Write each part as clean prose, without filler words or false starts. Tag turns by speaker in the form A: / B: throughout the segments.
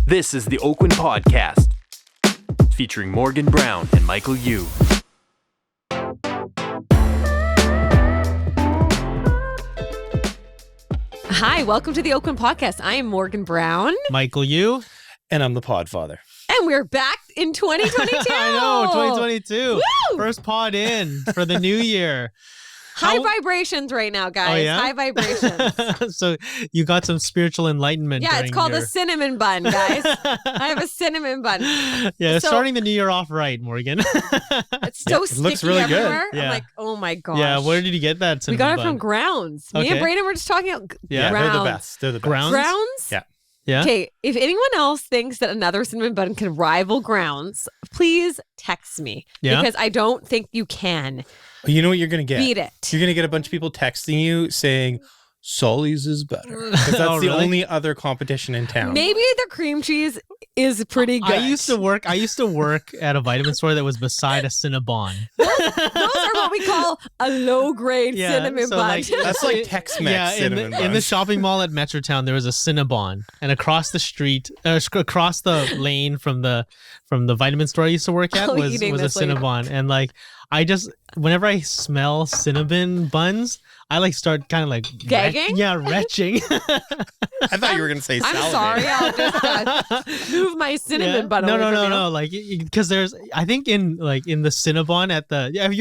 A: This is the Oakwyn Podcast, featuring Morgan Browne and Michael Uy.
B: Hi, welcome to the Oakwyn Podcast. I am Morgan Browne.
C: Michael Uy.
D: And I'm the Podfather.
B: And we're back in 2022.
C: I know, 2022.
B: Woo!
C: First pod in for the new year.
B: High vibrations right now, guys.
C: Oh, yeah?
B: High vibrations.
C: So you got some spiritual enlightenment.
B: Yeah, it's called
C: your...
B: a cinnamon bun, guys. I have a cinnamon bun.
C: Yeah,
B: So-
C: starting the new year off right, Morgan.
B: It's so
D: it
B: sticky
D: looks really good.
B: everywhere.
C: Yeah.
B: I'm like, oh my gosh.
C: Yeah, where did you get that
B: we
C: cinnamon
B: got it
C: bun?
B: from Grounds. Me and
C: Okay.
B: Brayden were just talking about
C: Yeah,
B: Grounds.
D: They're the best. They're the best.
C: Grounds?
B: Grounds?
D: Yeah.
C: Yeah?
B: Okay, if anyone else thinks that another cinnamon bun can rival Grounds, please text me.
C: Yeah?
B: Because I don't think you can
D: You know what you're going to get?
B: beat it.
D: You're going to get a bunch of people texting you saying, Sully's is better. 'Cause that's
C: Oh,
D: the
C: really?
D: only other competition in town.
B: Maybe the cream cheese is pretty good.
C: I used to work at a vitamin store that was beside a Cinnabon.
B: Those are what we call a low grade
C: Yeah,
B: cinnamon
C: so
B: bun.
C: like-
D: That's like Tex-Mex
C: Yeah,
D: cinnamon
C: in the
D: buns.
C: shopping mall at Metrotown, there was a Cinnabon, and across the street, across the lane from the vitamin store I used to work at
B: Oh,
C: was
B: eating
C: a
B: this later.
C: Cinnabon, and like I just whenever I smell cinnamon buns, I like start kind of like
B: Gagging?
C: retching.
D: I thought you were going to say
B: I'm
D: salad.
B: sorry, I'll just move my cinnamon bun
C: No,
B: away
C: no,
B: from
C: no,
B: you.
C: no. Like because there's, I think in the Cinnabon at the
B: Yes,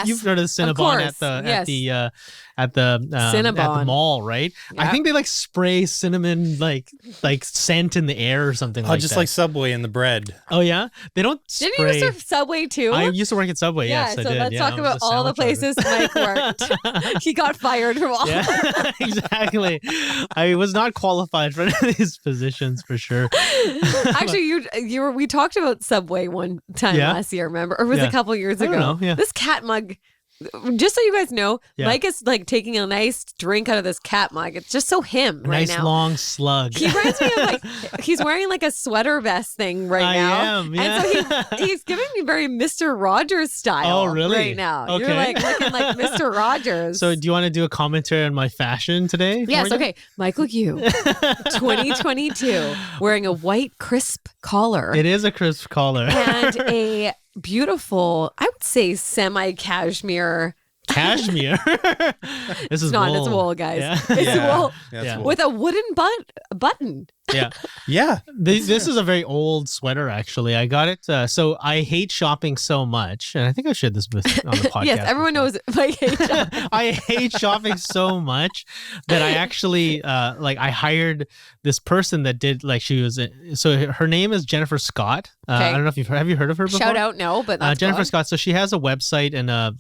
C: you've heard of the Cinnabon
B: course,
C: at
B: yes.
C: at the
B: Cinnabon.
C: mall, right? I
B: Yeah.
C: think they like spray cinnamon like scent in the air or something
D: Oh,
C: like
D: just
C: that.
D: like Subway in the bread.
C: Oh yeah, they don't
B: Didn't
C: spray.
B: you used to Subway too?
C: I used to work at Subway.
B: yeah,
C: Yes,
B: so
C: I did.
B: let's
C: Yeah,
B: talk
C: I was
B: about
C: a
B: all the
C: sandwich
B: places Mike worked. He got fired from all.
C: Yeah, exactly. I was not qualified for any of these positions for sure.
B: Actually, we talked about Subway one time
C: Yeah?
B: last year, remember? Or was it
C: Yeah.
B: a couple years
C: I
B: ago?
C: don't know, yeah.
B: This cat mug, just so you guys know,
C: Yeah.
B: Mike is like taking a nice drink out of this cat mug. It's just so him
C: A
B: right
C: nice
B: now.
C: long slug.
B: He reminds me of like he's wearing like a sweater vest thing right
C: I
B: now.
C: am, yeah.
B: And so he's giving me very Mr. Rogers style.
C: Oh, really?
B: Right now. You're
C: Okay.
B: like looking like Mr. Rogers.
C: So, do you want to do a commentary on my fashion today?
B: yes,
C: Morgan?
B: okay. Michael Uy, 2022, wearing a white crisp collar
C: It is a crisp collar.
B: and a beautiful, I would say, semi-cashmere.
C: Cashmere. This is
B: It's not,
C: wool.
B: it's wool, guys.
C: Yeah.
B: It's wool
D: That's
C: Yeah.
D: wool.
B: with a wooden button.
C: Yeah.
D: Yeah.
C: This is a very old sweater, actually. I got it. So I hate shopping so much, and I think I shared this on the podcast.
B: Yes, everyone
C: before.
B: knows Mike hates shopping.
C: I hate shopping so much that I actually I hired this person that did so her name is Jennifer Scott.
B: Okay.
C: I don't know if have you heard of her before?
B: Shout out, no, but that's
C: Jennifer
B: cool.
C: Scott. So she has a website and a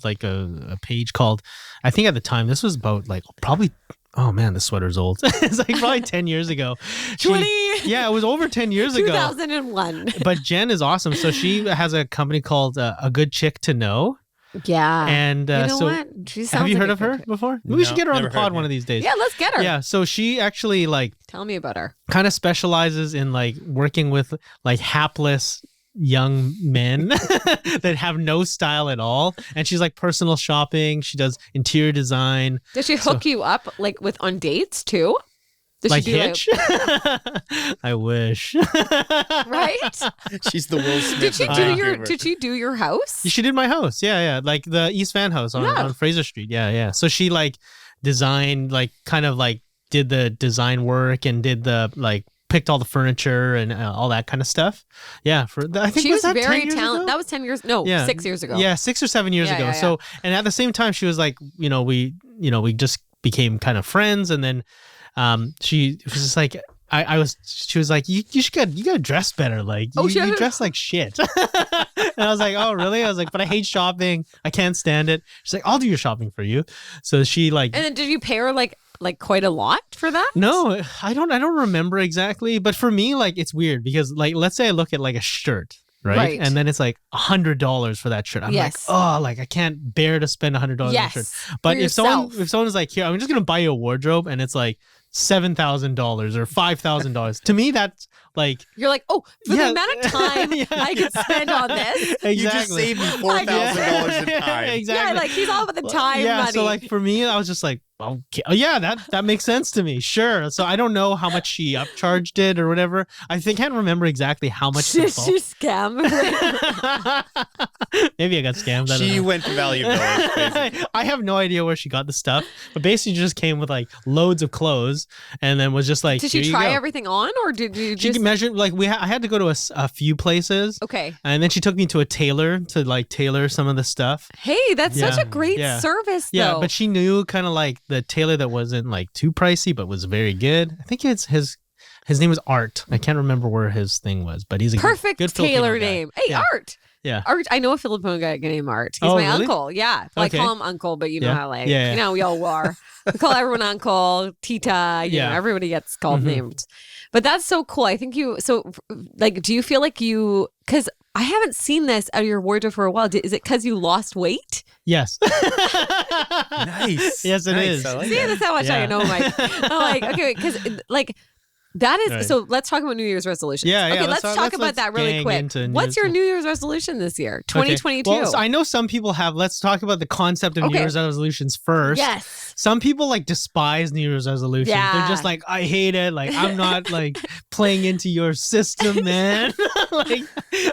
C: page called, I think at the time this was about probably. Oh man, this sweater's old. It's like probably 10 years ago.
B: 20
C: Yeah, it was over 10 years ago.
B: 2001.
C: But Jen is awesome. So she has a company called A Good Chick to Know.
B: Yeah.
C: And
B: you know
C: so
B: what? She
C: have
B: sounds
C: you
B: like
C: heard
B: a
C: of her
B: good
C: before?
D: No,
C: We should get her on the
D: never
C: pod
D: heard,
C: one
D: yeah.
C: of these days.
B: chick. Yeah, let's get her.
C: Yeah, so she actually
B: Tell me about her.
C: kind of specializes in working with hapless young men that have no style at all, and she's personal shopping. She does interior design,
B: Does she hook you up with on dates too? Does
C: like
B: she do
C: Hitch. I wish.
B: right?
D: She's the Will Smith.
B: Did she
D: of
B: do
D: Vancouver.
B: did she do your house?
C: She did my house. Yeah, like the East Van house on Fraser Street. Yeah. So she designed did the design work and did the picked all the furniture and all that kind of stuff. Yeah, I think
B: She was
C: that
B: very
C: 10 years
B: talented.
C: ago?
B: That was 10 years. No,
C: Yeah.
B: 6 years ago.
C: Yeah, 6 or 7 years
B: Yeah,
C: ago.
B: yeah,
C: So, and at the same time, she was we just became kind of friends, and then she was just like. She was like, you gotta dress better. You dress like shit. And I was like, oh, really? I was like, but I hate shopping. I can't stand it. She's like, I'll do your shopping for you. So she
B: And then did you pay her like quite a lot for that?
C: no, I don't remember exactly. But for me, it's weird because let's say I look at a shirt. Right? And then it's $100 for that shirt. I'm
B: Yes.
C: I can't bear to spend $100 on a
B: Yes.
C: shirt. But
B: For
C: if someone
B: yourself.
C: is like, here, I'm just gonna buy you a wardrobe, and it's $7,000 or $5,000. To me, that's
B: You're like, oh, for
C: Yeah.
B: the amount of time
C: Yeah.
B: I could spend on this.
C: exactly.
D: You just saved me $4,000 in time.
C: Exactly.
B: Yeah, he's all about the time
C: yeah,
B: money.
C: so for me, I was just like, okay. Oh yeah, that makes sense to me. Sure. So I don't know how much she upcharged it or whatever. Can't remember exactly how much.
B: Did she scam?
C: Maybe I got scammed.
D: She went to Value Village. Basically.
C: I have no idea where she got the stuff, but basically just came with like loads of clothes, and then was just like,
B: did she try everything on, or did you just?
C: She measured like I had to go to a few places.
B: Okay.
C: And then she took me to a tailor to like tailor some of the stuff.
B: Hey, that's such a great service, though.
C: Yeah, but she knew kind of like the tailor that wasn't like too pricey, but was very good. I think it's his name was Art. I can't remember where his thing was, but he's a
B: perfect
C: good
B: tailor name. Hey, Art.
C: Yeah.
B: Art. I know a Filipino guy named Art. He's my uncle. Yeah. Well,
C: okay.
B: I call him uncle, but you know how like,
C: you
B: know, we all are. We call everyone uncle, tita, you know, everybody gets called names. But that's so cool. I think do you feel like because I haven't seen this out of your wardrobe for a while. Is it because you lost weight?
C: Yes.
D: Nice.
C: Yes, it is.
D: Like
B: See, that's how much I know, Mike. I'm like, okay, because like, that is
C: right.
B: So let's talk about New Year's resolutions.
C: Yeah.
B: Okay, let's talk about that really quick. What's your New Year's resolution this year? 2022.
C: Okay. Well, so I know some people have. Let's talk about the concept of New Year's resolutions first.
B: Yes.
C: Some people like despise New Year's resolutions.
B: Yeah.
C: They're just like, I hate it. Like I'm not like playing into your system, man. Like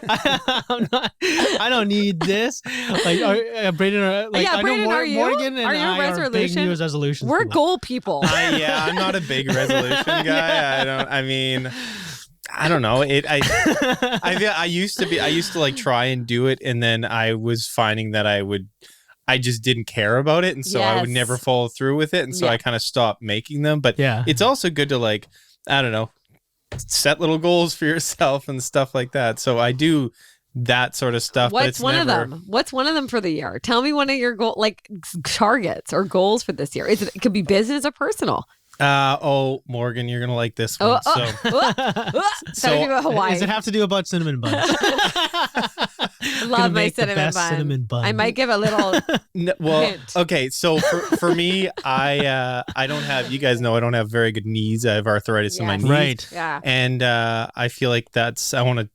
C: I'm not. I don't need this. Like Brayden, I
B: Brayden,
C: know
B: are you?
C: Morgan and
B: are you
C: I are big New Year's resolutions.
B: We're goal people.
D: I'm not a big resolution guy. I don't know. I used to like try and do it, and then I was finding that I just didn't care about it, and so I would never follow through with it, and so I kind of stopped making them. But it's also good to like, I don't know, set little goals for yourself and stuff like that. So I do that sort of stuff.
B: What's one of them? What's one of them for the year? Tell me one of your targets or goals for this year. It could be business or personal.
D: Morgan, you're gonna like this one.
B: Hawaii.
C: Does it have to do about cinnamon buns?
B: Love my cinnamon bun. I might give a little hint.
D: Okay. So for me, I don't have. You guys know I don't have very good knees. I have arthritis in my knees.
C: Right.
B: Yeah.
D: And I feel like I want to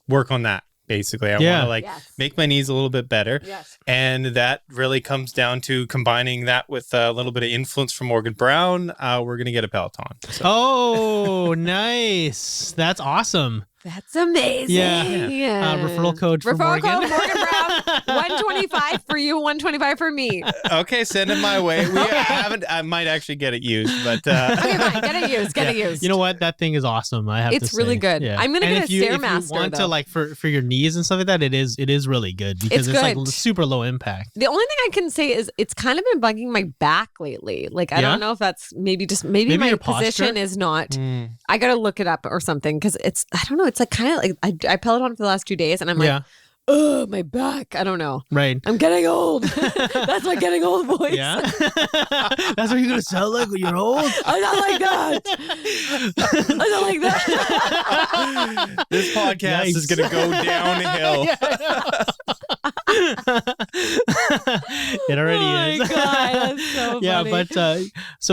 D: work on that. Basically, I want to make my knees a little bit better.
B: Yes.
D: And that really comes down to combining that with a little bit of influence from Morgan Browne. We're going to get a Peloton. So.
C: Oh, nice. That's awesome.
B: That's amazing.
C: Yeah. Referral code for Morgan.
B: Code Morgan Browne. 125 for you, 125 for me.
D: Okay, send it my way. I might actually get it used, but
B: okay, fine. Get it used. Get it used.
C: You know what? That thing is awesome. I have to say.
B: It's really good. Yeah. I'm gonna get a Stairmaster.
C: If you want to like for your knees and stuff like that, it is really good because it's like super low impact.
B: The only thing I can say is it's kind of been bugging my back lately. Like I don't know if that's maybe my position is not. I gotta look it up or something because I don't know. It's like kind of like I Peloton for the last 2 days and I'm like, oh, my back. I don't know.
C: Right.
B: I'm getting old. That's my getting old voice.
C: Yeah. That's what you're going to sound like when you're old?
B: I'm not like that. I'm not like that.
D: This podcast is going to go downhill.
C: It already is.
B: Oh my God. That's so funny.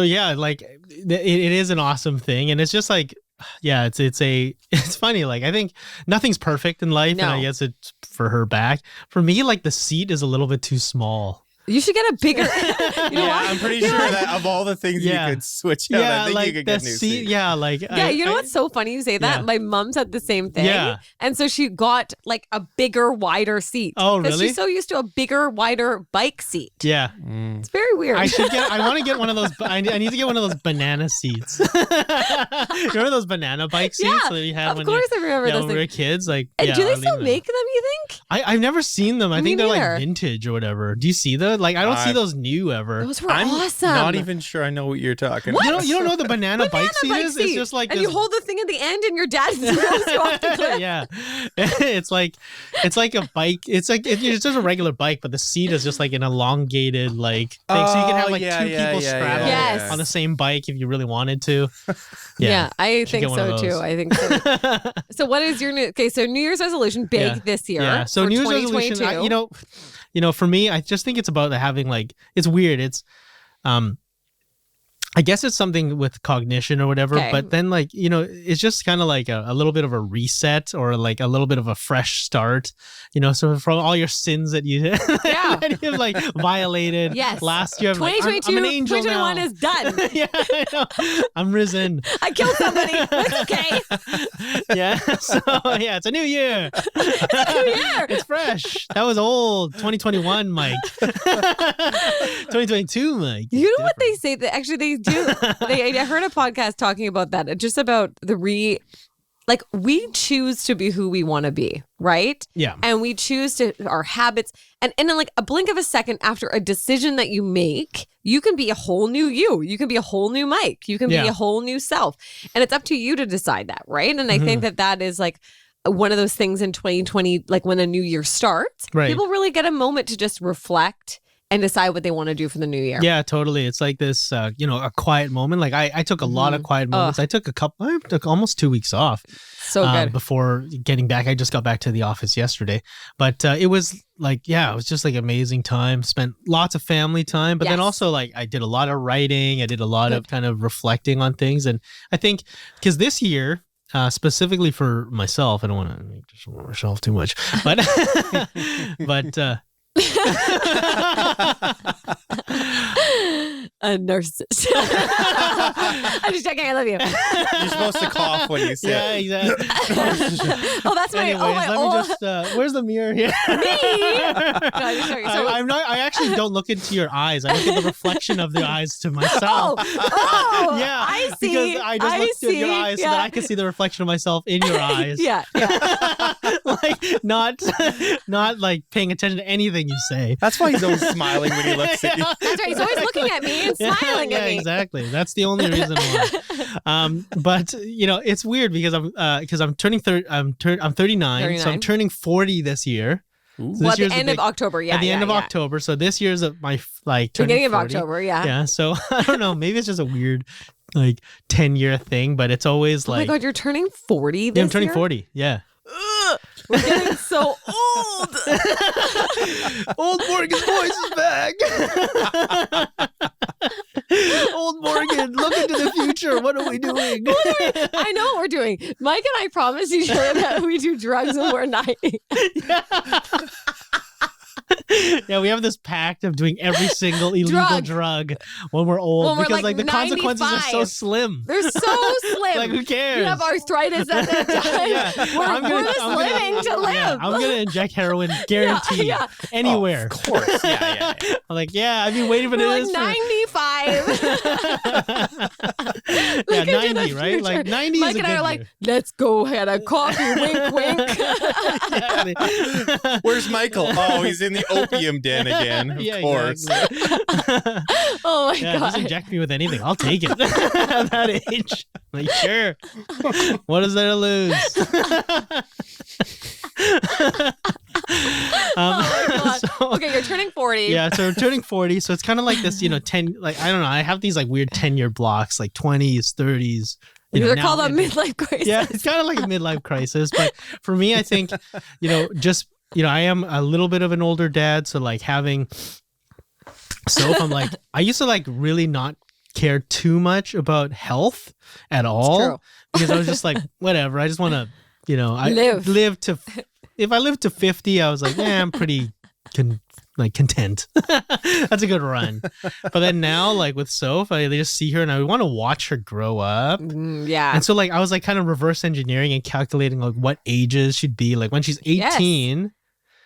C: Yeah, but like it is an awesome thing. And it's just like, it's funny. Like I think nothing's perfect in life, and I guess it's for her back. For me, like the seat is a little bit too small.
B: You should get a bigger.
D: I'm pretty sure that of all the things you could switch out, I think you could get a new seat.
B: You know what's so funny you say that? My mom said the same thing. Yeah. And so she got like a bigger, wider seat.
C: Oh, really?
B: Because she's so used to a bigger, wider bike seat.
C: Yeah.
B: It's very weird.
C: I want to get one of those. I need to get one of those banana seats. Remember those banana bike seats that you had
B: of course I remember those
C: when we were kids? Like,
B: and do they still make them, you think?
C: I've never seen them. I think they're like vintage or whatever. Do you see those? Like, I don't see those new ever.
B: Those were
D: I'm
B: awesome.
D: Not even sure I know what you're talking about.
C: You don't know what the banana bike seat is? It's just like
B: and you hold the thing at the end and your dad throws you off the cliff.
C: Yeah. It's like a bike. It's just a regular bike, but the seat is just like an elongated like thing. So you can have like two people straddled on the same bike if you really wanted to.
B: Yeah, I think so too. I think so. So what is your New Year's resolution this year?
C: Yeah. So New Year's resolution, for me, I just think it's about having like, it's weird. It's, I guess it's something with cognition or whatever, but then like, you know, it's just kind of like a little bit of a reset or like a little bit of a fresh start, you know, so from all your sins that you that you've like violated last year.
B: 2022,
C: I'm an angel
B: 2021
C: now.
B: is done.
C: Yeah, I know. I'm risen.
B: I killed somebody. It's okay.
C: Yeah. So yeah, it's a new year. It's fresh. That was old. 2021, Mike. 2022, Mike.
B: You know what they say that actually they do. I heard a podcast talking about that. Just about like we choose to be who we want to be, right?
C: Yeah.
B: And we choose our habits. And in like a blink of a second after a decision that you make, you can be a whole new you. You can be a whole new Mike. You can be a whole new self. And it's up to you to decide that, right? And I think that is like one of those things in 2020, like when a new year starts, people really get a moment to just reflect and decide what they want to do for the new year.
C: Yeah, totally. It's like this, you know, a quiet moment. Like I took a lot of quiet moments. I took almost 2 weeks off.
B: So good.
C: Before getting back. I just got back to the office yesterday. But it was like, it was just like amazing time. Spent lots of family time. But then also like I did a lot of writing. I did a lot of kind of reflecting on things. And I think because this year, specifically for myself, I don't want to make myself too much, but
B: a narcissist. I'm just joking. I love you.
D: You're supposed to cough when you say
C: yeah, exactly.
B: Oh, that's
C: Anyways, let me just. Where's the mirror here?
B: Me? No, I'm just joking. So,
C: I'm not. I actually don't look into your eyes. I look at the reflection of the eyes to myself.
B: Oh,
C: yeah.
B: I see.
C: Because I just looked at your eyes so that I can see the reflection of myself in your eyes.
B: Yeah.
C: Like not like paying attention to anything you say.
D: That's why he's always smiling when he looks at you.
B: That's right. He's always looking at me and smiling at me.
C: Yeah, exactly. That's the only reason why. But you know, it's weird because I'm turning 30. I'm 39, so I'm turning 40 this year. So
B: well, at the end of October,
C: At the end of October. So this year's my like
B: beginning of
C: 40.
B: October,
C: Yeah. So I don't know. Maybe it's just a weird like 10-year thing, but it's always like.
B: Oh my God, you're turning 40 this
C: year? I'm turning
B: year?
C: 40. Yeah.
B: We're getting so old.
C: Old Morgan's voice is back. Old Morgan, look into the future. What are we doing?
B: I know what we're doing. Mike and I promised each other that we do drugs when we're 90.
C: Yeah, we have this pact of doing every single illegal drug when we're old because like the
B: 95.
C: consequences are so slim.
B: They're so slim.
C: Like who cares?
B: You have arthritis at that time.
C: Yeah.
B: We're just living to live.
C: Yeah, I'm gonna inject heroin, guaranteed, anywhere.
D: Oh, of course. Yeah.
C: I'm like, I've been waiting for this.
B: Like 95.
C: Yeah, 90, right? Like 90
B: Mike
C: is a
B: and I
C: good
B: are like,
C: year.
B: let's go have a coffee. Wink, wink.
D: Where's Michael? Oh, he's in the opium den again. Of course.
C: Exactly.
B: Oh my God.
C: Just inject me with anything. I'll take it. At that age. Like, sure. What is there to lose?
B: Oh my God. Okay, you're turning 40.
C: Yeah, so we're turning 40. So it's kind of like this, 10, like, I don't know. I have these like weird 10-year blocks, like 20s, 30s.
B: They're called a midlife crisis.
C: Yeah, it's kind of like a midlife crisis. But for me, I think, I am a little bit of an older dad. So like having Soph, I'm like, I used to like really not care too much about health at all because I was just like, whatever. I just want to, live to, if I live to 50, I was like, I'm pretty content. That's a good run. But then now, like with Soph, I just see her and I want to watch her grow up.
B: Yeah.
C: And so like I was like kind of reverse engineering and calculating like what ages she'd be. Like when she's 18,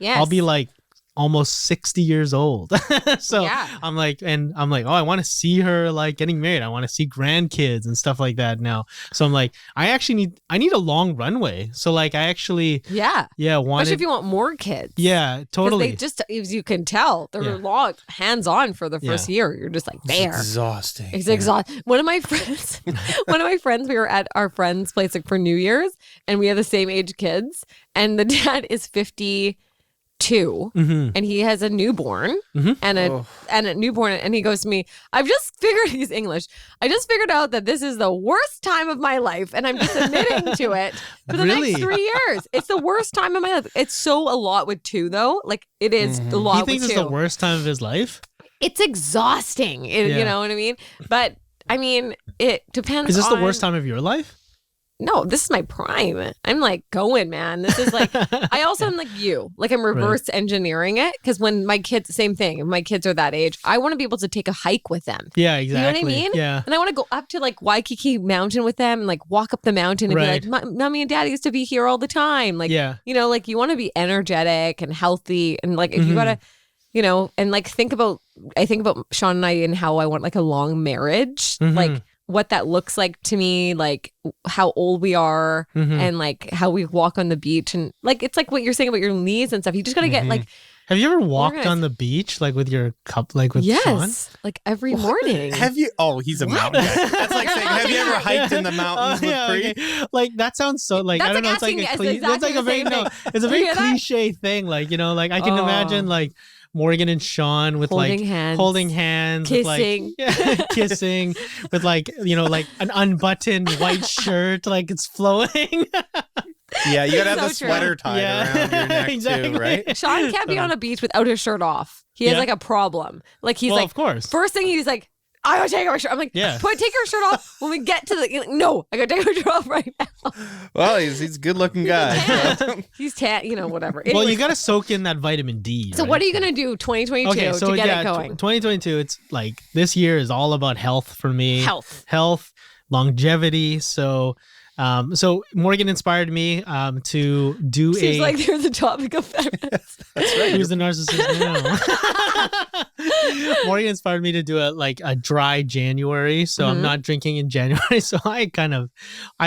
C: I'll be like almost 60 years old. So I'm like, oh, I want to see her like getting married. I want to see grandkids and stuff like that now. So I'm like, I need a long runway. So like I actually
B: especially if you want more kids.
C: Yeah, totally.
B: They just, as you can tell, they're long hands-on for the first year. You're just like there.
D: It's exhausting.
B: It's exhausting. One of my friends, we were at our friend's place like for New Year's, and we have the same age kids, and the dad is 52 and he has a newborn and a newborn, and he goes to me, he's English, I just figured out that this is the worst time of my life and I'm just admitting to it for the next 3 years. It's the worst time of my life. It's so a lot with two though. Like it is a lot with two.
C: He thinks it's the worst time of his life?
B: It's exhausting. You know what I mean? But I mean, it depends.
C: Is this the worst time of your life?
B: No, this is my prime. I'm like going, man. This is like, I also am like you. Like I'm reverse engineering it because when my kids, same thing. If my kids are that age, I want to be able to take a hike with them.
C: Yeah, exactly.
B: You know what I mean?
C: Yeah.
B: And I want to go up to like Waikiki Mountain with them and like walk up the mountain and be like, Mommy and Daddy used to be here all the time. Like, you know, like you want to be energetic and healthy. And like, if you got to, you know, and like I think about Sean and I and how I want like a long marriage. Like, what that looks like to me, like how old we are and like how we walk on the beach. And like, it's like what you're saying about your knees and stuff. You just got to get like.
C: Have you ever walked on the beach like with your cup, like with Sean?
B: Like every morning.
D: Have you? Oh, he's a mountain guy. That's like saying, have you ever hiked in the mountains with Pri?
C: Okay. Like that sounds so like,
B: that's
C: I don't know. It's like that's like a very, it's a very cliche thing. Like, you know, like I can imagine like Morgan and Sean with holding hands,
B: kissing,
C: with like, kissing, with like, you know, like an unbuttoned white shirt, like it's flowing.
D: Yeah, you gotta have the sweater tied around your neck too, right?
B: Sean can't be on a beach without his shirt off. He has like a problem. Like he's like,
C: of course.
B: First thing he's like, I gotta take our shirt. I'm like, take your shirt off when we get to the. No, I gotta take our shirt off right now.
D: Well, he's a good-looking guy.
B: He's tan, you know, whatever.
C: Well, you gotta soak in that vitamin D.
B: So what are you gonna do 2022 to get it going?
C: 2022, it's like this year is all about health for me.
B: Health,
C: longevity. So Morgan inspired me to do
B: Seems like they're the topic of feminists.
D: That's right.
C: Who's the narcissist now? Morgan inspired me to do a dry January. So I'm not drinking in January. So I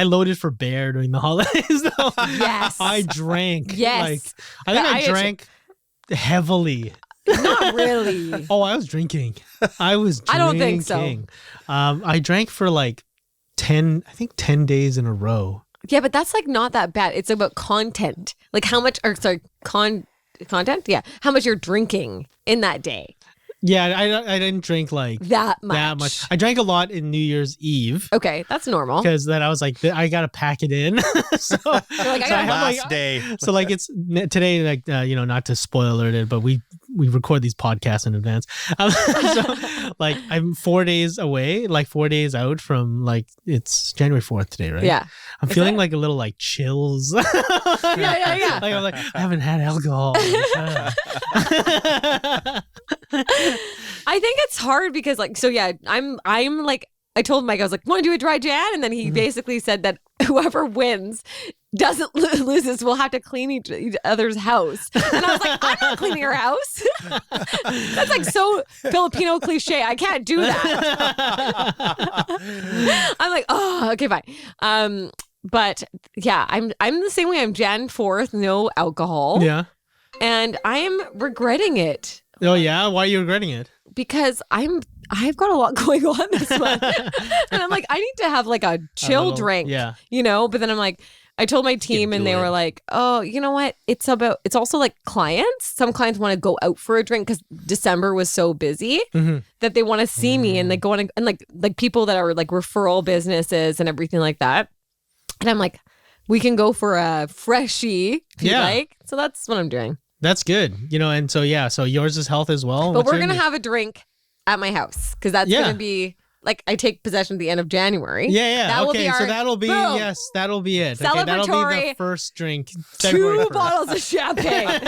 C: loaded for bear during the holidays though.
B: Yes.
C: I drank.
B: Yes.
C: I think I drank heavily.
B: Not really.
C: Oh, I was drinking. I don't think so. I drank for like 10 days in a row.
B: Yeah, but that's like not that bad. It's about content. Like how much, content? Yeah. How much you're drinking in that day.
C: Yeah, I didn't drink like
B: that much.
C: I drank a lot in New Year's Eve.
B: Okay, that's normal.
C: Because then I was like, I gotta pack it in. So
B: like,
C: I have
D: last day.
C: So like it's today, like you know, not to spoil it, but we record these podcasts in advance. So like I'm 4 days away, like 4 days out from like it's January 4th today, right?
B: Yeah.
C: I'm feeling like a little like chills.
B: Yeah.
C: Like I'm like I haven't had alcohol.
B: I think it's hard because like, so yeah, I'm like, I told Mike, I was like, want to do a dry Jan? And then he basically said that whoever wins doesn't loses will have to clean each other's house. And I was like, I'm not cleaning your house. That's like so Filipino cliche. I can't do that. I'm like, oh, okay, fine. But yeah, I'm the same way. I'm Jan 4th, no alcohol.
C: Yeah.
B: And I am regretting it.
C: Oh yeah? Why are you regretting it?
B: Because I've got a lot going on this month. And I'm like, I need to have like a chill drink.
C: Yeah.
B: You know? But then I'm like, I told my team and they were like, oh, you know what? It's also like clients. Some clients want to go out for a drink because December was so busy that they want to see me and they go on and like people that are like referral businesses and everything like that. And I'm like, we can go for a freshie if you like. So that's what I'm doing.
C: That's good. You know, and so so yours is health as well.
B: But we're going to have a drink at my house because that's going to be like I take possession at the end of January.
C: Yeah.
B: That
C: okay, so that'll be that'll be it. Okay, that'll be the first drink.
B: 2 bottles of champagne.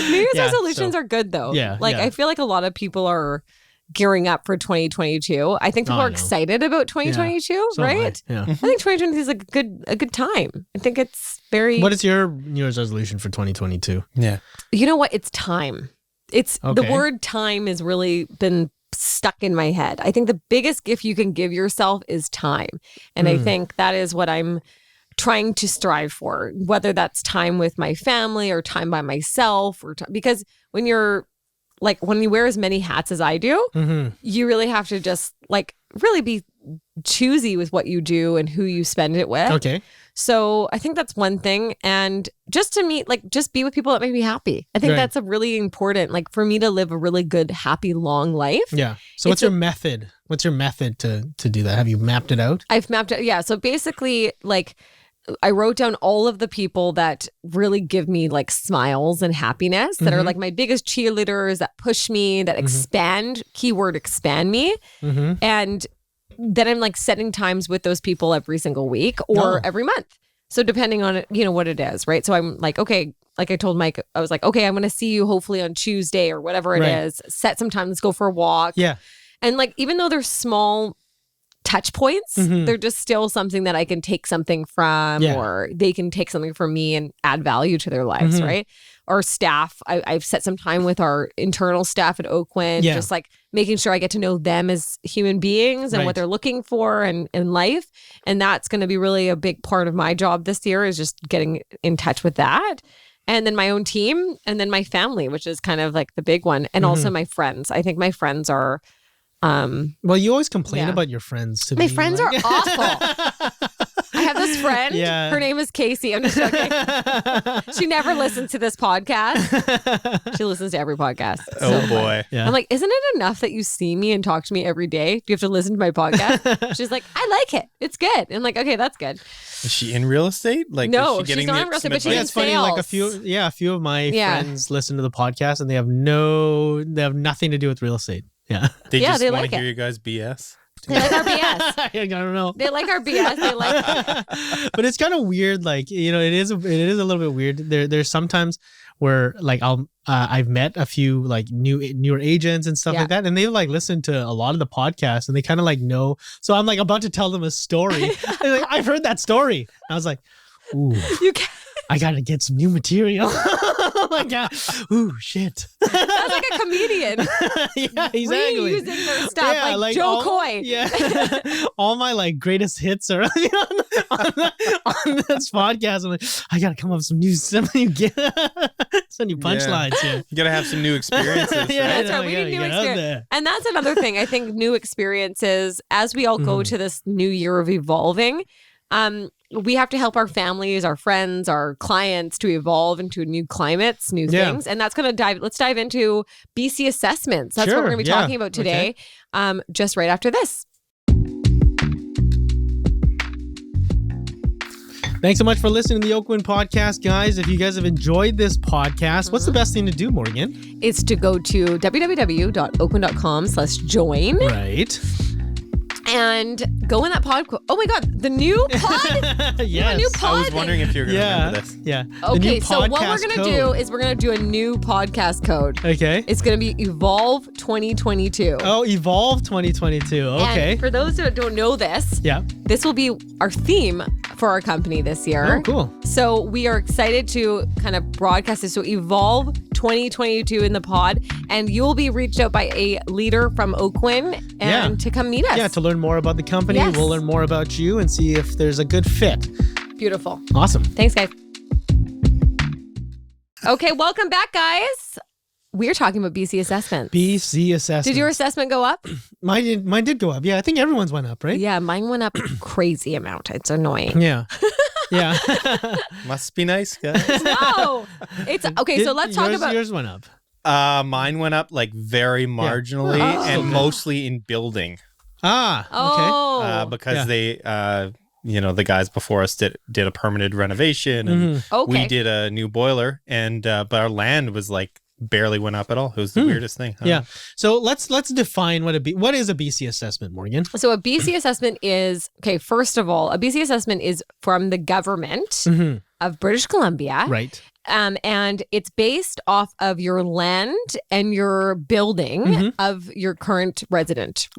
B: New Year's resolutions are good though.
C: Yeah.
B: Like I feel like a lot of people are gearing up for 2022. I think people are excited about 2022, right?
C: Yeah.
B: I think 2022 is a good time. I think it's very.
C: What is your New Year's resolution for 2022?
D: Yeah.
B: You know what? It's time. It's the word time has really been stuck in my head. I think the biggest gift you can give yourself is time. And I think that is what I'm trying to strive for, whether that's time with my family or time by myself because when you wear as many hats as I do, you really have to just like really be choosy with what you do and who you spend it with.
C: Okay.
B: So I think that's one thing. And just to meet, like, just be with people that make me happy. I think that's a really important, like for me to live a really good, happy, long life.
C: Yeah. So what's your method? What's your method to do that? Have you mapped it out?
B: I've mapped it. Yeah. So basically like, I wrote down all of the people that really give me like smiles and happiness, that are like my biggest cheerleaders, that push me, that expand, keyword expand me. And then I'm like setting times with those people every single week or every month. So depending on it, what it is, right? So I'm like, okay, like I told Mike, I was like, okay, I'm going to see you hopefully on Tuesday or whatever it is. Set some time, let's go for a walk.
C: Yeah.
B: And like, even though they're small touch points, they're just still something that I can take something from, or they can take something from me and add value to their lives, right? Our staff, I've set some time with our internal staff at Oakwyn, just like making sure I get to know them as human beings and what they're looking for in life. And that's going to be really a big part of my job this year, is just getting in touch with that. And then my own team, and then my family, which is kind of like the big one. And also my friends. I think my friends are...
C: well, you always complain about your friends.
B: My friends are awful. I have this friend. Her name is Casey. I'm just joking. She never listens to this podcast. She listens to every podcast.
D: Oh boy.
B: I'm like, isn't it enough that you see me and talk to me every day? Do you have to listen to my podcast? She's like, I like it. It's good. I'm like, okay, that's good.
D: Is she in real estate? Like,
B: no,
D: is she
B: she's not in real estate, but she's in
C: it's funny.
B: sales.
C: Like a few of my friends listen to the podcast, and they have nothing to do with real estate. Yeah.
D: They just
B: they
D: want
B: like
D: to hear
B: it.
D: you guys BS.
B: They like our BS.
C: I don't know.
B: They like our BS. They like
C: But it's kind of weird. Like, it is a little bit weird. There's sometimes where like I've met a few like newer agents and stuff like that, and they like listen to a lot of the podcasts, and they kind of like know. So I'm like about to tell them a story. They're like, I've heard that story. And I was like, ooh, I gotta get some new material. Oh my god! Ooh, shit.
B: That's like a comedian.
C: Yeah, exactly.
B: Reusing their stuff, like Joe Coy.
C: Yeah, all my like greatest hits are on this podcast. I'm like, I gotta come up with some new punchlines here.
D: You gotta have some new experiences. Right?
B: That's right. We need new experiences, and that's another thing. I think new experiences, as we all go to this new year of evolving. We have to help our families, our friends, our clients to evolve into new climates, new things. And that's going to let's dive into BC assessments. That's what we're going to be talking about today, just right after this.
C: Thanks so much for listening to the Oakwyn podcast, guys. If you guys have enjoyed this podcast, what's the best thing to do, Morgan?
B: It's to go to www.oakwyn.com/join.
C: Right.
B: And go in that pod. Oh my God, the new pod?
C: Yes.
B: New pod?
D: I was wondering if you were going to remember this.
C: Yeah.
B: Okay, so what we're going to do is we're going to do a new podcast code.
C: Okay.
B: It's going to be Evolve 2022.
C: Oh, Evolve 2022. Okay.
B: And for those that don't know this, this will be our theme for our company this year.
C: Oh, cool.
B: So we are excited to kind of broadcast this. So Evolve 2022 in the pod, and you will be reached out by a leader from Oakwyn and to come meet us.
C: Yeah, to learn more about the company.
B: Yes.
C: We'll learn more about you and see if there's a good fit.
B: Beautiful.
C: Awesome.
B: Thanks, guys. Okay, welcome back, guys. We're talking about BC assessments.
C: BC assessments.
B: Did your assessment go up?
C: Mine did go up. Yeah, I think everyone's went up, right?
B: Yeah, mine went up crazy amount. It's annoying.
C: Yeah. Yeah.
D: Must be nice, guys.
B: No. It's okay, so let's talk about
C: yours went up.
D: Mine went up like very marginally and mostly in building.
C: Okay.
D: Because they the guys before us did a permanent renovation, and we did a new boiler, and but our land was like barely went up at all. It was the weirdest thing.
C: Yeah. So let's define what is a BC assessment, Morgan?
B: So a BC assessment is, first of all, a BC assessment is from the government of British Columbia.
C: Right.
B: And it's based off of your land and your building of your current residence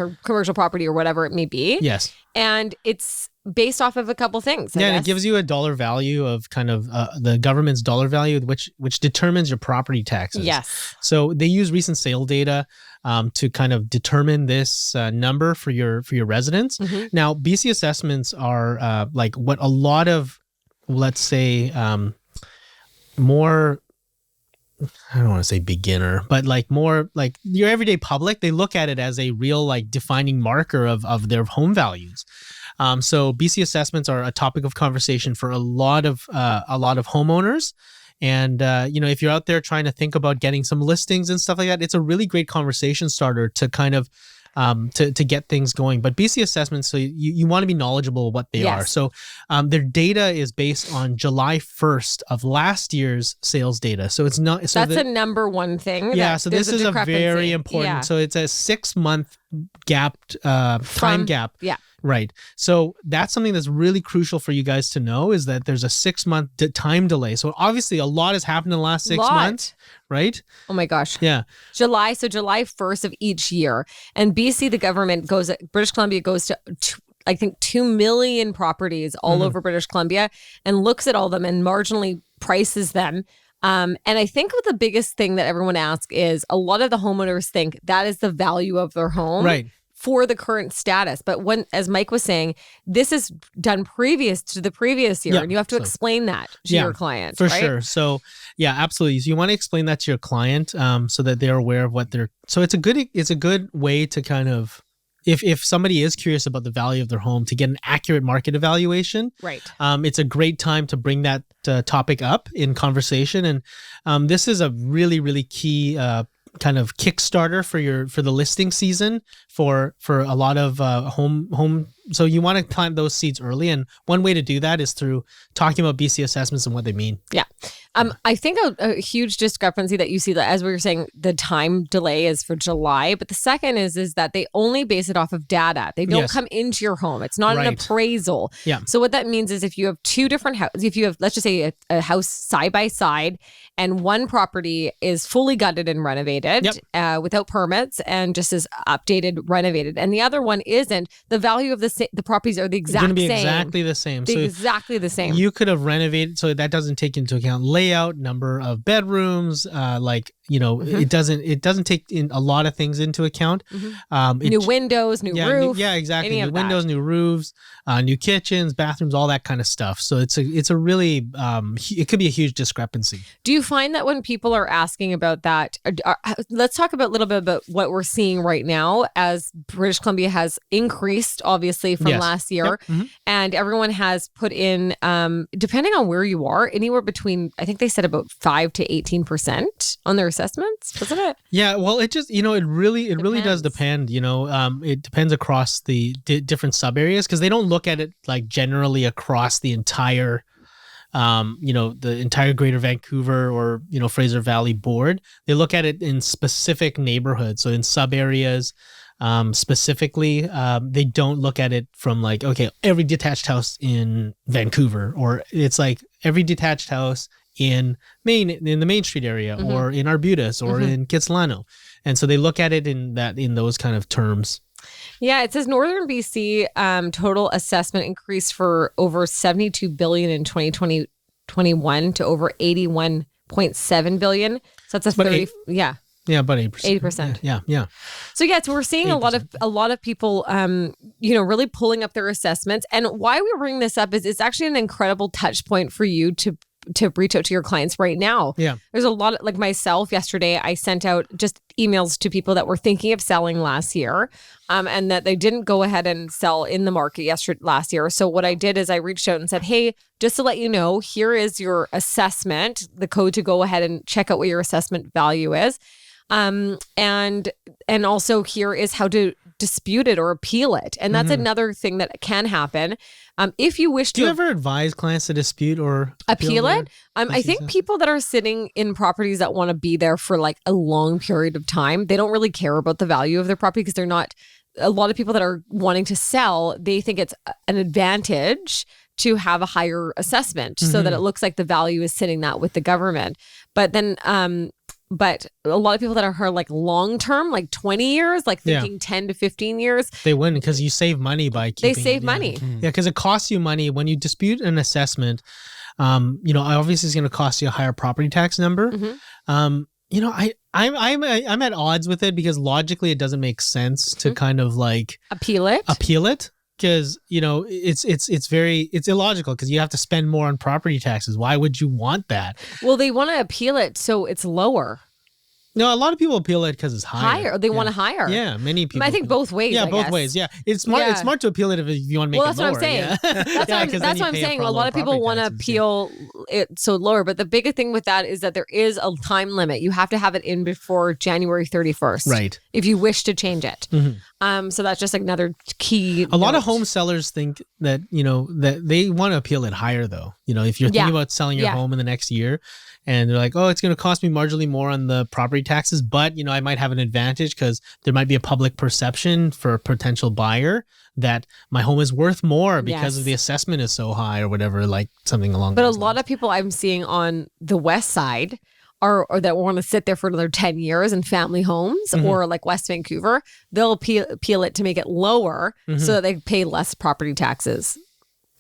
B: or commercial property or whatever it may be.
C: Yes.
B: And it's based off of a couple things.
C: And it gives you a dollar value of kind of the government's dollar value, which determines your property taxes.
B: Yes.
C: So they use recent sale data to kind of determine this number for your residents. Now, BC assessments are like what a lot of, let's say, more, I don't want to say beginner, but like more like your everyday public, they look at it as a real like defining marker of their home values. So BC assessments are a topic of conversation for a lot of homeowners. And, if you're out there trying to think about getting some listings and stuff like that, it's a really great conversation starter to kind of to get things going. But BC assessments, so you want to be knowledgeable of what they are. So their data is based on July 1st of last year's sales data. So it's not. So
B: that's a number one thing.
C: Yeah. So this is a very important. Yeah. So it's a 6-month time gap.
B: Yeah.
C: Right. So that's something that's really crucial for you guys to know, is that there's a 6-month time delay. So obviously a lot has happened in the last 6 months, right?
B: Oh my gosh.
C: Yeah.
B: July 1st of each year. And BC, the government British Columbia goes to I think 2 million properties all over British Columbia and looks at all of them and marginally prices them. And I think the biggest thing that everyone asks is, a lot of the homeowners think that is the value of their home.
C: Right.
B: For the current status. But as Mike was saying, this is done previous to the previous year, and you have to explain that to your client.
C: For
B: right?
C: sure. So yeah, absolutely. So you want to explain that to your client so that they're aware of what they're, so it's a good way to kind of, if somebody is curious about the value of their home, to get an accurate market evaluation. Right. It's a great time to bring that topic up in conversation. And this is a really, really key kind of Kickstarter for the listing season for a lot of home. So you want to plant those seeds early, and one way to do that is through talking about BC assessments and what they mean.
B: Yeah. I think a huge discrepancy that you see, that, as we were saying, the time delay is for July, but the second is that they only base it off of data. They don't come into your home. It's not an appraisal.
C: Yeah.
B: So what that means is, if you have two different houses, if you have, let's just say, a house side by side, and one property is fully gutted and renovated without permits and just is updated, renovated, and the other one isn't, the value of the properties are the exact same.
C: It's going to be exactly the same.
B: Exactly the same.
C: You could have renovated, so that doesn't take into account layout, number of bedrooms, it doesn't take in a lot of things into account.
B: New windows, new roof.
C: Exactly. New windows, new roofs, new kitchens, bathrooms, all that kind of stuff. So it's a really it could be a huge discrepancy.
B: Do you find that when people are asking about that, let's talk a little bit about what we're seeing right now, as British Columbia has increased obviously from last year, and everyone has put in, depending on where you are, anywhere between, I think they said, about 5 to 18% on their assessments, wasn't it?
C: Yeah, well, it just, it really does depend. It depends across the different sub areas, because they don't look at it like generally across the entire the entire Greater Vancouver or, Fraser Valley board. They look at it in specific neighborhoods. So in sub areas, specifically, they don't look at it from like, okay, every detached house in Vancouver, or it's like every detached house in the Main Street area, or in Arbutus, or in Kitsilano. And so they look at it in those kind of terms.
B: Yeah, it says Northern BC total assessment increased for over $72 billion in 2021 to over $81.7 billion. So that's about 8%.
C: Yeah, about 8%.
B: 80%.
C: Yeah.
B: So so we're seeing 8%. a lot of people, really pulling up their assessments. And why we bring this up is it's actually an incredible touch point for you to reach out to your clients right now.
C: Yeah.
B: There's a lot of, like myself, yesterday, I sent out just emails to people that were thinking of selling last year, and that they didn't go ahead and sell in the market last year. So what I did is I reached out and said, hey, just to let you know, here is your assessment, the code to go ahead and check out what your assessment value is. And also here is how to dispute it or appeal it. And that's another thing that can happen. If you wish to...
C: Do you ever advise clients to dispute or
B: appeal it? I think people that are sitting in properties that want to be there for like a long period of time, they don't really care about the value of their property, because they're not... A lot of people that are wanting to sell, they think it's an advantage to have a higher assessment so that it looks like the value is sitting that with the government. But then... But a lot of people that are like long-term, like 20 years, like thinking 10 to 15 years.
C: They wouldn't, because you save money by keeping
B: They save money.
C: Yeah, because it costs you money when you dispute an assessment. Obviously it's going to cost you a higher property tax number. I'm at odds with it, because logically it doesn't make sense to kind of like
B: appeal it.
C: Because it's illogical, because you have to spend more on property taxes. Why would you want that?
B: Well, they want to appeal it so it's lower.
C: No, a lot of people appeal it because it's higher.
B: They want to higher.
C: Yeah, many people.
B: I think both ways.
C: Yeah,
B: I
C: both
B: guess.
C: ways. Yeah, it's smart. It's smart to appeal it if you want to make it lower.
B: That's what I'm saying. That's what I'm saying. A lot of people want to appeal it's so lower. But the bigger thing with that is that there is a time limit. You have to have it in before January 31st.
C: Right.
B: If you wish to change it. So that's just like another key.
C: A lot of home sellers think that, that they want to appeal it higher though. If you're thinking about selling your home in the next year and they're like, oh, it's going to cost me marginally more on the property taxes, but, I might have an advantage because there might be a public perception for a potential buyer that my home is worth more because of the assessment is so high or whatever, like something along those lines. But a
B: lot of people I'm seeing on the west side or that want to sit there for another 10 years in family homes or like West Vancouver, they'll appeal it to make it lower so that they pay less property taxes.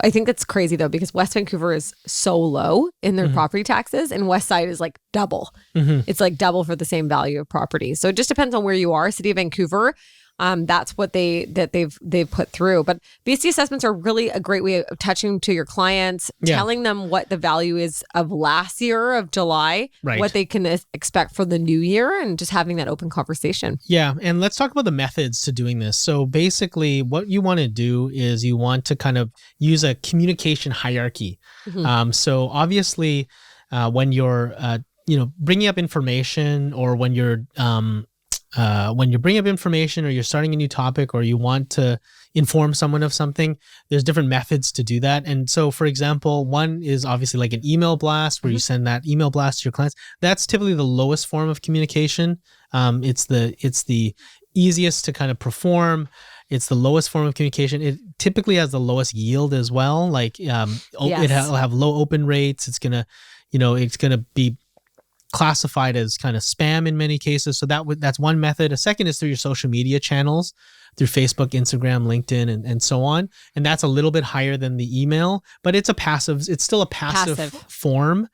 B: I think that's crazy though, because West Vancouver is so low in their property taxes and West Side is like double. It's like double for the same value of property. So it just depends on where you are. City of Vancouver, that's what they've put through. But BC assessments are really a great way of touching to your clients, telling them what the value is of last year of July, what they can expect for the new year, and just having that open conversation. Yeah.
C: And let's talk about the methods to doing this. So basically what you want to do is you want to kind of use a communication hierarchy. So obviously when you're, bringing up information or when you're bringing up information or you're starting a new topic or you want to inform someone of something, there's different methods to do that. And so, for example, one is obviously like an email blast where you send that email blast to your clients. That's typically the lowest form of communication. It's the easiest to kind of perform. It's the lowest form of communication. It typically has the lowest yield as well. Like it'll have low open rates. It's gonna be classified as kind of spam in many cases. So that's one method. A second is through your social media channels, through Facebook, Instagram, LinkedIn, and so on. And that's a little bit higher than the email, but it's still a passive form.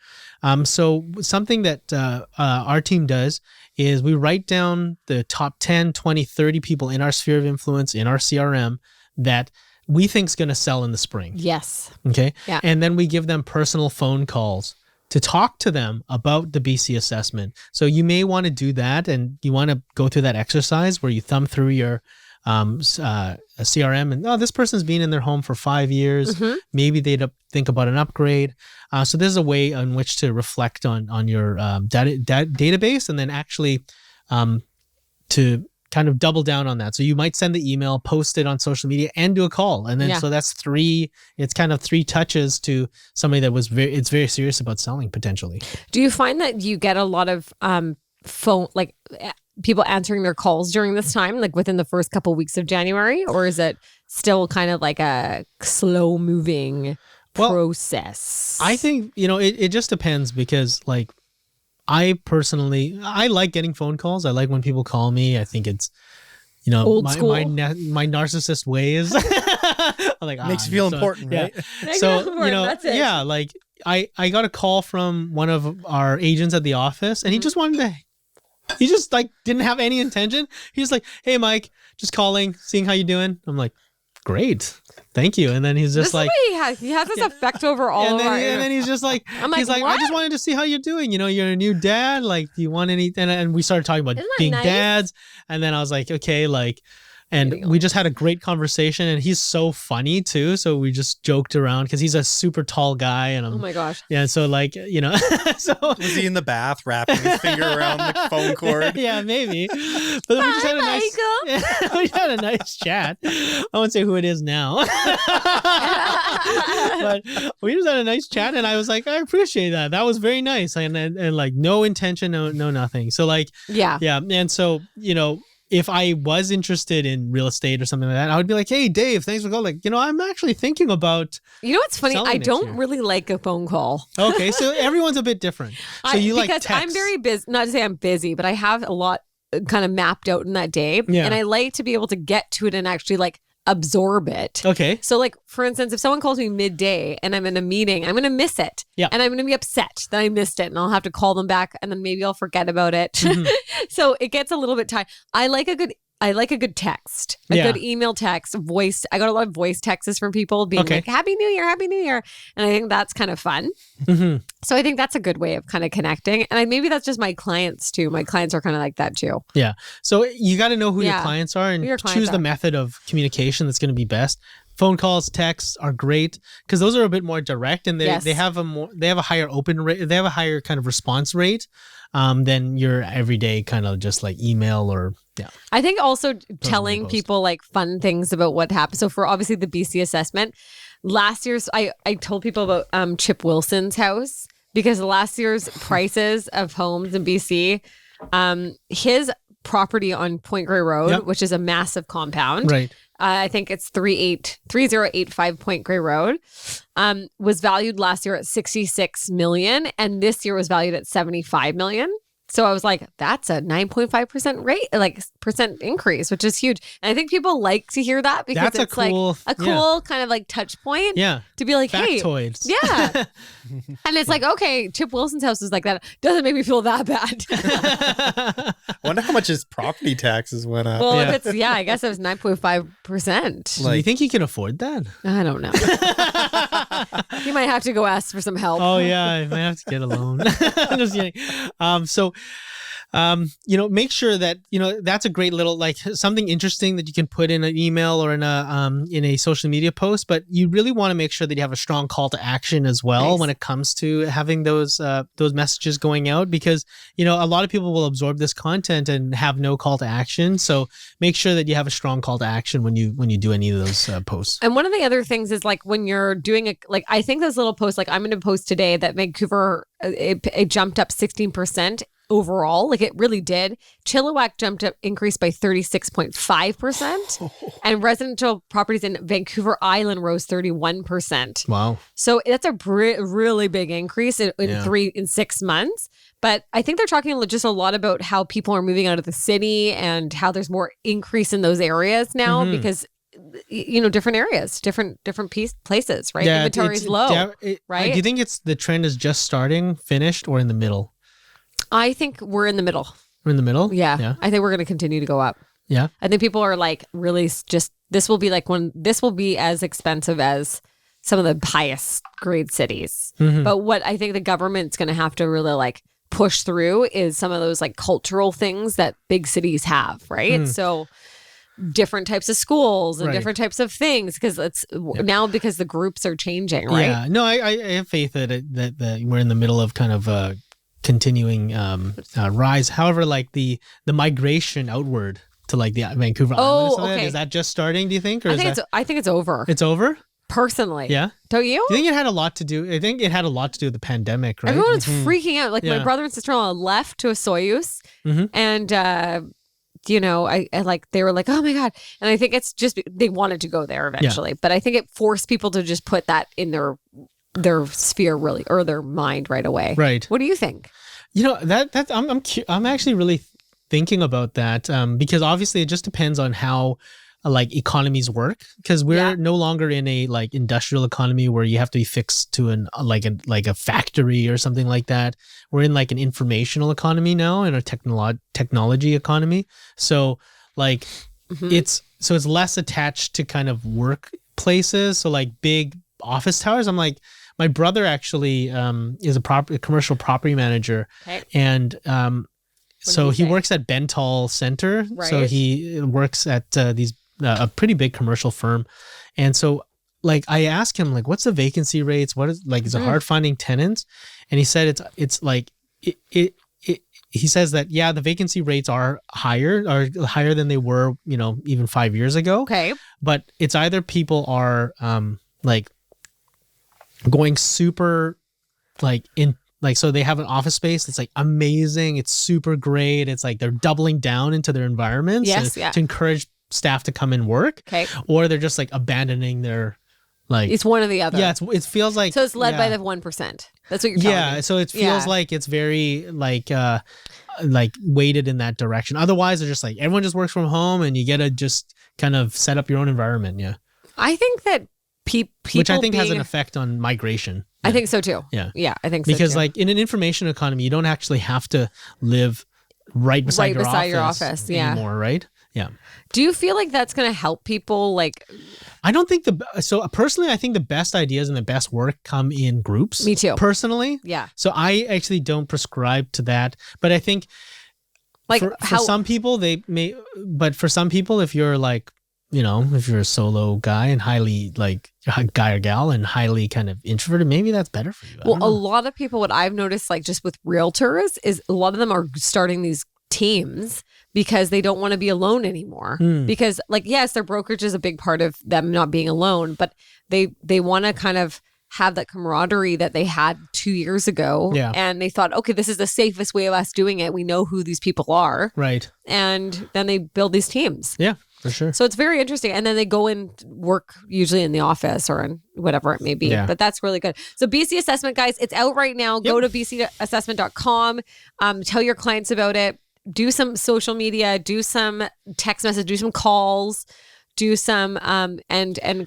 C: So something that our team does is we write down the top 10, 20, 30 people in our sphere of influence, in our CRM, that we think is going to sell in the spring.
B: Yes.
C: Okay.
B: Yeah.
C: And then we give them personal phone calls to talk to them about the BC assessment. So you may want to do that, and you want to go through that exercise where you thumb through your CRM and, this person's been in their home for 5 years. Maybe they'd think about an upgrade. So this is a way in which to reflect on your database, and then actually to kind of double down on that. So you might send the email, post it on social media, and do a call. And then so that's it's kind of 3 touches to somebody that was very serious about selling potentially.
B: Do you find that you get a lot of phone, like people answering their calls during this time, like within the first couple of weeks of January, or is it still kind of like a slow moving process?
C: I think, it just depends, because like, I like getting phone calls. I like when people call me. I think it's,
B: old school.
C: my narcissist ways. Like,
D: makes you feel important, right?
C: So,
B: that's it.
C: yeah, like I got a call from one of our agents at the office, and he just like didn't have any intention. He was like, "Hey, Mike, just calling, seeing how you doing." I'm like, "Great. Thank you." And then he's just like,
B: he has this effect over all of our.
C: And then he's just like, he's like, "I just wanted to see how you're doing. You're a new dad. Like, do you want any?" And we started talking about being dads. And then I was like, okay, like, and we just had a great conversation. And he's so funny too. So we just joked around because he's a super tall guy. And
B: oh my gosh.
C: Yeah. So like, so
D: was he in the bath wrapping his finger around the phone cord?
C: Yeah, maybe. But we just had a nice chat. I won't say who it is now. But we just had a nice chat, and I was like, I appreciate that. That was very nice. And like no intention, no nothing. So like, yeah. And so, if I was interested in real estate or something like that, I would be like, hey, Dave, thanks for calling. Like, I'm actually thinking about.
B: You know what's funny? I don't really like a phone call.
C: Okay. So everyone's a bit different. So you like text.
B: I'm very busy, not to say I'm busy, but I have a lot kind of mapped out in that day. Yeah. And I like to be able to get to it and actually like absorb it.
C: Okay.
B: So like, for instance, if someone calls me midday and I'm in a meeting, I'm going to miss it.
C: Yeah.
B: And I'm going to be upset that I missed it, and I'll have to call them back, and then maybe I'll forget about it. So it gets a little bit tight. I like a good text, a good email text, voice. I got a lot of voice texts from people being like, Happy New Year. And I think that's kind of fun. So I think that's a good way of kind of connecting. And maybe that's just my clients too. My clients are kind of like that too.
C: Yeah. So you got to know who your clients are and choose the method of communication that's going to be best. phone calls, texts are great because those are a bit more direct, and they have a higher open rate. They have a higher kind of response rate than your everyday kind of just like email or
B: I think also telling people like fun things about what happened. So for obviously the BC assessment, last year's I told people about Chip Wilson's house because last year's prices of homes in BC, his property on Point Grey Road, which is a massive compound,
C: right?
B: I think it's 3085 Point Grey Road, was valued last year at 66 million, and this year was valued at 75 million. So I was like, that's a 9.5% rate, like percent increase, which is huge. And I think people like to hear that because
C: that's
B: it's like a cool kind of like touch point to be like,
C: factoids.
B: Hey, yeah. And it's like, okay, Chip Wilson's house is like that. Doesn't make me feel that bad.
D: I wonder how much his property taxes went up.
B: Well, if it's, I guess it was 9.5%.
C: Like, do you think he can afford that?
B: I don't know. He might have to go ask for some help.
C: Oh yeah, I might have to get a loan. I'm just kidding. Make sure that that's a great little like something interesting that you can put in an email or in a social media post. But you really want to make sure that you have a strong call to action as well when it comes to having those messages going out, because a lot of people will absorb this content and have no call to action. So make sure that you have a strong call to action when you do any of those posts.
B: And one of the other things is like when you're doing I think those little posts, like I'm going to post today that Vancouver it jumped up 16%. Overall, like it really did. Chilliwack increased by 36.5%, and residential properties in Vancouver Island rose 31%.
C: Wow!
B: So that's a really big increase in 6 months. But I think they're talking just a lot about how people are moving out of the city and how there's more increase in those areas now because different areas, different places, right?
C: Yeah,
B: inventory's low, right?
C: Do you think the trend is just starting, finished, or in the middle?
B: I think we're in the middle.
C: We're in the middle?
B: Yeah. I think we're going to continue to go up.
C: Yeah.
B: I think people are like really this will be as expensive as some of the highest grade cities. Mm-hmm. But what I think the government's going to have to really like push through is some of those like cultural things that big cities have, right? So different types of schools and different types of things because it's now because the groups are changing, right?
C: Yeah. No, I have faith that we're in the middle of kind of continuing rise. However, like the migration outward to like the Vancouver Island, is that just starting, do you think? Or
B: I think it's over.
C: It's over?
B: Personally.
C: Yeah.
B: Don't you?
C: Do you think it had a lot to do? I think it had a lot to do with the pandemic, right?
B: Everyone's freaking out. Like my brother and sister-in-law left to a Soyuz and I like they were like, oh my God. And I think it's just they wanted to go there eventually. But I think it forced people to just put that in their sphere really, or their mind right away.
C: Right.
B: What do you think?
C: I'm actually really thinking about that because obviously it just depends on how like economies work, because we're no longer in a like industrial economy where you have to be fixed to a factory or something like that. We're in like an informational economy now, and a technology economy. So like it's less attached to kind of workplaces. So like big office towers. I'm like, my brother actually is a commercial property manager, and so he works at Bentall Center. Right. So he works at a pretty big commercial firm, and so like I asked him like, what's the vacancy rates? What is like, is it hard finding tenants? And he said it's like it. He says that the vacancy rates are higher than they were even 5 years ago.
B: Okay,
C: but it's either people are like going super so they have an office space that's like amazing, it's super great, it's like they're doubling down into their environments to encourage staff to come and work. Okay. Or they're just like abandoning their like,
B: it's one or the other.
C: Yeah, it feels like,
B: so it's led by the 1%. That's what you're telling me.
C: Yeah, so it feels like it's very like weighted in that direction. Otherwise they're just like everyone just works from home and you get to just kind of set up your own environment. Yeah.
B: I think that people,
C: which I think has an effect on migration.
B: I think so too.
C: Yeah.
B: Yeah, I think so
C: because
B: too.
C: like in an information economy, you don't actually have to live right beside your office anymore, right? Yeah.
B: Do you feel like that's going to help people? Like,
C: I don't think personally, I think the best ideas and the best work come in groups.
B: Me too.
C: Personally.
B: Yeah.
C: So I actually don't prescribe to that, but I think like for some people they may, but for some people, if you're like if you're a solo guy and highly like a guy or gal and highly kind of introverted, maybe that's better for you.
B: Well, a lot of people, what I've noticed, like just with realtors, is a lot of them are starting these teams because they don't want to be alone anymore. Because like, yes, their brokerage is a big part of them not being alone, but they want to kind of have that camaraderie that they had 2 years ago.
C: Yeah.
B: And they thought, okay, this is the safest way of us doing it. We know who these people are.
C: Right.
B: And then they build these teams.
C: Yeah. For sure.
B: So it's very interesting. And then they go and work usually in the office or in whatever it may be.
C: Yeah.
B: But that's really good. So BC Assessment, guys, it's out right now. Go to bcassessment.com. Tell your clients about it. Do some social media. Do some text message. Do some calls. Do some and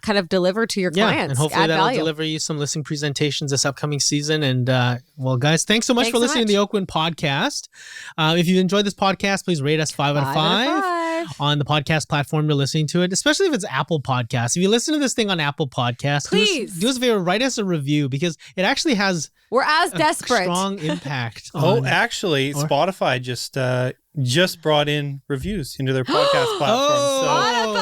B: kind of deliver to your clients.
C: And hopefully that'll
B: value.
C: deliver you some listing presentations this upcoming season. And well, guys, thanks so much for listening to the Oakwyn podcast. If you enjoyed this podcast, please rate us 5 out of 5 on the podcast platform you're listening to it, especially if it's Apple Podcasts. If you listen to this thing on Apple Podcasts,
B: please
C: do us a favor, write us a review because it actually has
B: We're as desperate.
C: Strong impact.
D: Actually, Spotify just brought in reviews into their podcast platform.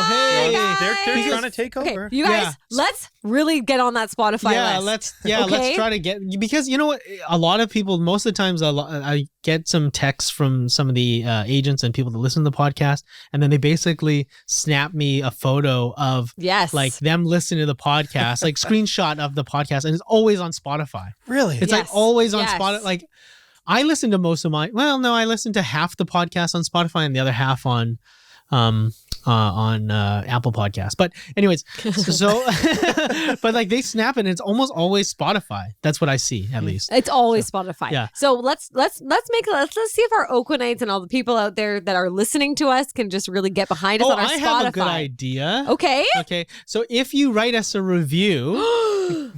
D: They're trying to take over.
B: Okay, you guys, let's really get on that Spotify
C: list. Let's try to get, because you know what, a lot of people, most of the times I get some texts from some of the agents and people that listen to the podcast, and then they basically snap me a photo of like them listening to the podcast, like screenshot of the podcast, and it's always on Spotify.
D: Really?
C: It's like always on Spotify. Like I listen to most of I listen to half the podcast on Spotify and the other half on Apple Podcasts. But anyways, so but like they snap it and it's almost always Spotify. That's what I see, at least.
B: It's always Spotify.
C: Yeah.
B: So let's see if our Oakwynites and all the people out there that are listening to us can just really get behind us on our Spotify. I have a
C: good idea.
B: Okay.
C: So if you write us a review,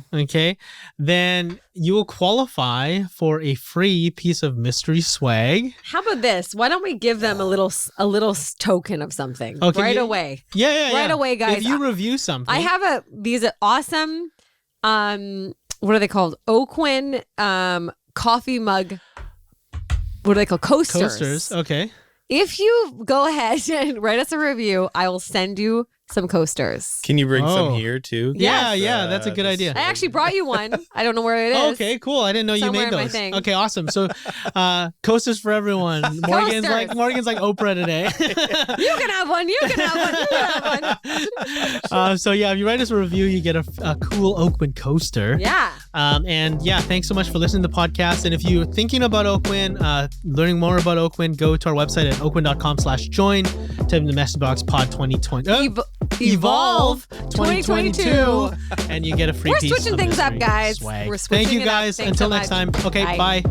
C: then you will qualify for a free piece of mystery swag.
B: How about this? Why don't we give them a little token of something right away?
C: Yeah.
B: Right away, guys.
C: If you review something.
B: I have these awesome, what are they called? Oakwyn coffee mug. What are they called? Coasters.
C: Okay.
B: If you go ahead and write us a review, I will send you some coasters.
D: Can you bring some here too?
C: Yeah, that's a good idea.
B: I actually brought you one. I don't know where it is.
C: Okay, cool. I didn't know you made those. Okay, awesome. So, coasters for everyone. Morgan's like Oprah today.
B: You can have one. You can have one.
C: So yeah, if you write us a review, you get a cool Oakwyn coaster.
B: Yeah.
C: And yeah, thanks so much for listening to the podcast. And if you're thinking about Oakwyn, learning more about Oakwyn, go to our website at oakwyn.com/join. Type in the message box pod 2020. Evolve 2022, and you get a free piece.
B: We're switching things up, guys.
C: Swag. Thank you guys. Until next time. Okay, bye.